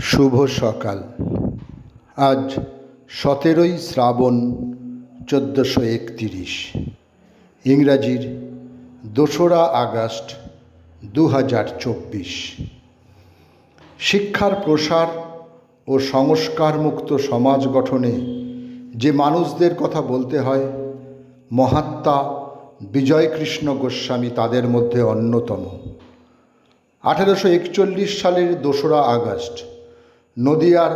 শুভ সকাল। আজ 17ই শ্রাবণ 1431, ইংরাজির 2রা আগস্ট 2024। শিক্ষার প্রসার ও সংস্কারমুক্ত সমাজ গঠনে যে মানুষদের কথা বলতে হয়, মহাত্মা বিজয়কৃষ্ণ গোস্বামী তাদের মধ্যে অন্যতম। 1841 সালের 2রা আগস্ট নদিয়ার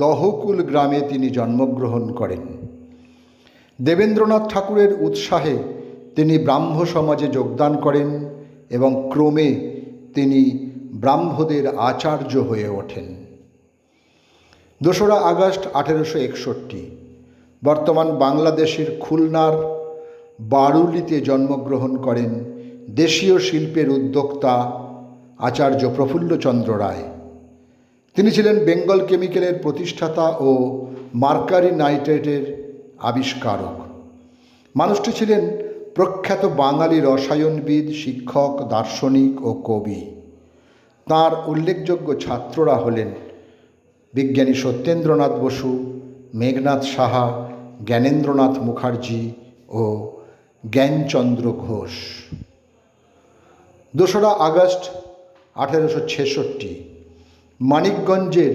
দহকুল গ্রামে তিনি জন্মগ্রহণ করেন। দেবেন্দ্রনাথ ঠাকুরের উৎসাহে তিনি ব্রাহ্ম সমাজে যোগদান করেন এবং ক্রমে তিনি ব্রাহ্মদের আচার্য হয়ে ওঠেন। 2রা আগস্ট 1861 বর্তমান বাংলাদেশের খুলনার বারুলিতে জন্মগ্রহণ করেন দেশীয় শিল্পের উদ্যোক্তা আচার্য প্রফুল্লচন্দ্র রায়। তিনি ছিলেন বেঙ্গল কেমিক্যালের প্রতিষ্ঠাতা ও মার্কারি নাইট্রেটের আবিষ্কারক। মানুষটি ছিলেন প্রখ্যাত বাঙালি রসায়নবিদ, শিক্ষক, দার্শনিক ও কবি। তাঁর উল্লেখযোগ্য ছাত্ররা হলেন বিজ্ঞানী সত্যেন্দ্রনাথ বসু, মেঘনাদ সাহা, জ্ঞানেন্দ্রনাথ মুখার্জি ও জ্ঞানচন্দ্র ঘোষ। 2রা আগস্ট 1866 মানিকগঞ্জের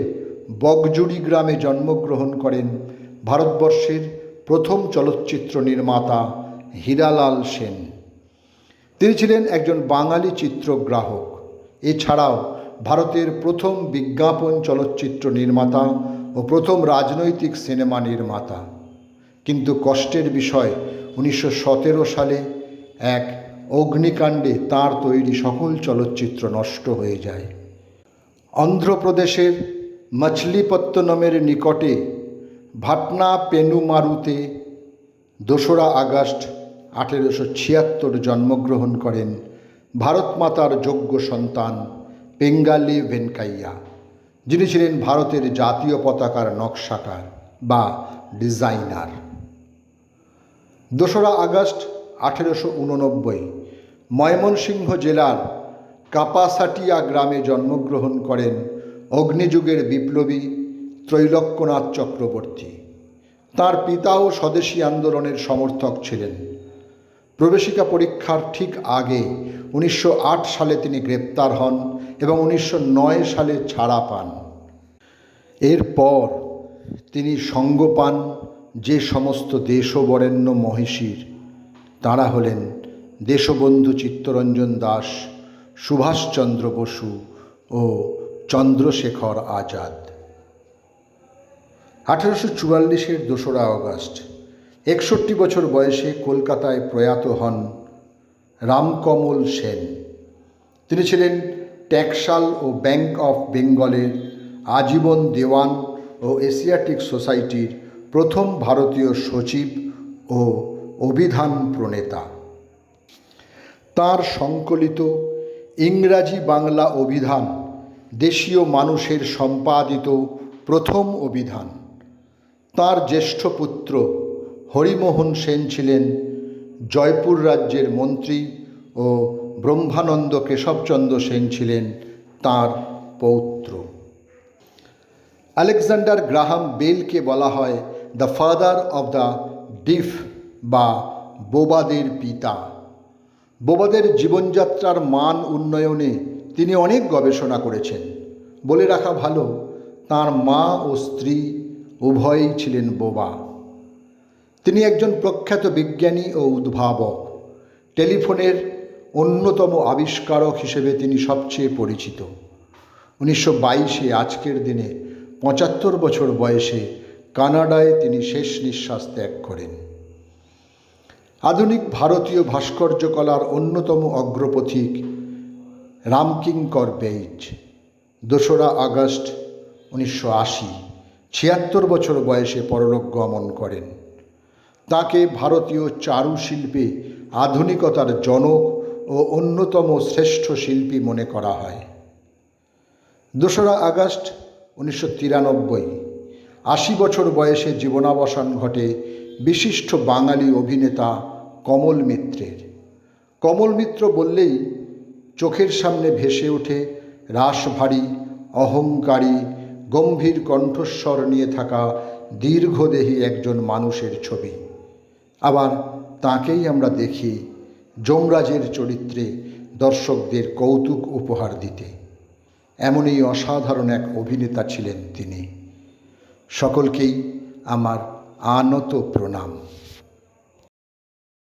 বগজুড়ি গ্রামে জন্মগ্রহণ করেন ভারতবর্ষের প্রথম চলচ্চিত্র নির্মাতা হীরালাল সেন। তিনি ছিলেন একজন বাঙালি চিত্রগ্রাহক। এছাড়াও ভারতের প্রথম বিজ্ঞাপন চলচ্চিত্র নির্মাতা ও প্রথম রাজনৈতিক সিনেমা নির্মাতা। কিন্তু কষ্টের বিষয়, 1917 সালে এক অগ্নিকাণ্ডে তাঁর তৈরি সকল চলচ্চিত্র নষ্ট হয়ে যায়। অন্ধ্রপ্রদেশের মছলিপত্তনমের নিকটে ভাটনা পেনুমারুতে 2রা আগস্ট 1876 জন্মগ্রহণ করেন ভারত মাতার যোগ্য সন্তান পেঙ্গালি ভেঙ্কাইয়া, যিনি ছিলেন ভারতের জাতীয় পতাকার নকশাকার বা ডিজাইনার। 2রা আগস্ট 1889 ময়মনসিংহ জেলার কাপাসাটিয়া গ্রামে জন্মগ্রহণ করেন অগ্নিযুগের বিপ্লবী ত্রৈলোক্যনাথ চক্রবর্তী। তার পিতাও স্বদেশী আন্দোলনের সমর্থক ছিলেন। প্রবেশিকা পরীক্ষার ঠিক আগে 1908 সালে তিনি গ্রেপ্তার হন এবং 1909 সালে ছাড়া পান। এরপর তিনি সঙ্গ পান যে সমস্ত দেশবরেণ্য মহিষীর। তাঁরা হলেন দেশবন্ধু চিত্তরঞ্জন দাস, সুভাষচন্দ্র বসু ও চন্দ্রশেখর আজাদ। 1844 2রা আগস্ট 61 বছর বয়সে কলকাতায় প্রয়াত হন রামকমল সেন। তিনি ছিলেন ট্যাক্সাল ও ব্যাংক অফ বেঙ্গলের আজীবন দেওয়ান ও এশিয়াটিক সোসাইটির প্রথম ভারতীয় সচিব ও অভিধান প্রণেতা। তাঁর সংকলিত ইংরাজি বাংলা অভিধান দেশীয় মানুষের সম্পাদিত প্রথম অভিধান। তাঁর জ্যেষ্ঠ পুত্র হরিমোহন সেন ছিলেন জয়পুর রাজ্যের মন্ত্রী ও ব্রহ্মানন্দ কেশবচন্দ্র সেন ছিলেন তাঁর পৌত্র। আলেকজান্ডার গ্রাহাম বেলকে বলা হয় দ্য ফাদার অব দ্য ডিফ বা বোবাদের পিতা। বোবাদের জীবনযাত্রার মান উন্নয়নে তিনি অনেক গবেষণা করেছেন। বলে রাখা ভালো, তাঁর মা ও স্ত্রী উভয়ই ছিলেন বোবা। তিনি একজন প্রখ্যাত বিজ্ঞানী ও উদ্ভাবক। টেলিফোনের অন্যতম আবিষ্কারক হিসেবে তিনি সবচেয়ে পরিচিত। 1922 আজকের দিনে 75 বছর বয়সে কানাডায় তিনি শেষ নিঃশ্বাস ত্যাগ করেন। আধুনিক ভারতীয় ভাস্কর্যকলার অন্যতম অগ্রপথিক রামকিঙ্কর বেইজ 2রা আগস্ট 1980 76 বছর বয়সে পরলোক গমন করেন। তাকে ভারতীয় চারুশিল্পে আধুনিকতার জনক ও অন্যতম শ্রেষ্ঠ শিল্পী মনে করা হয়। 2রা আগস্ট 1993 80 বছর বয়সে জীবনাবসান ঘটে বিশিষ্ট বাঙালি অভিনেতা কমল মিত্রের। কমল মিত্র বললেই চোখের সামনে ভেসে ওঠে রাশভারী, অহংকারী, গম্ভীর কণ্ঠস্বর নিয়ে থাকা দীর্ঘদেহী একজন মানুষের ছবি। আবার তাকেই আমরা দেখি যমরাজের চরিত্রে দর্শকদের কৌতুক উপহার দিতে। এমনই অসাধারণ এক অভিনেতা ছিলেন তিনি। সকলকেই আমার আনত প্রণাম।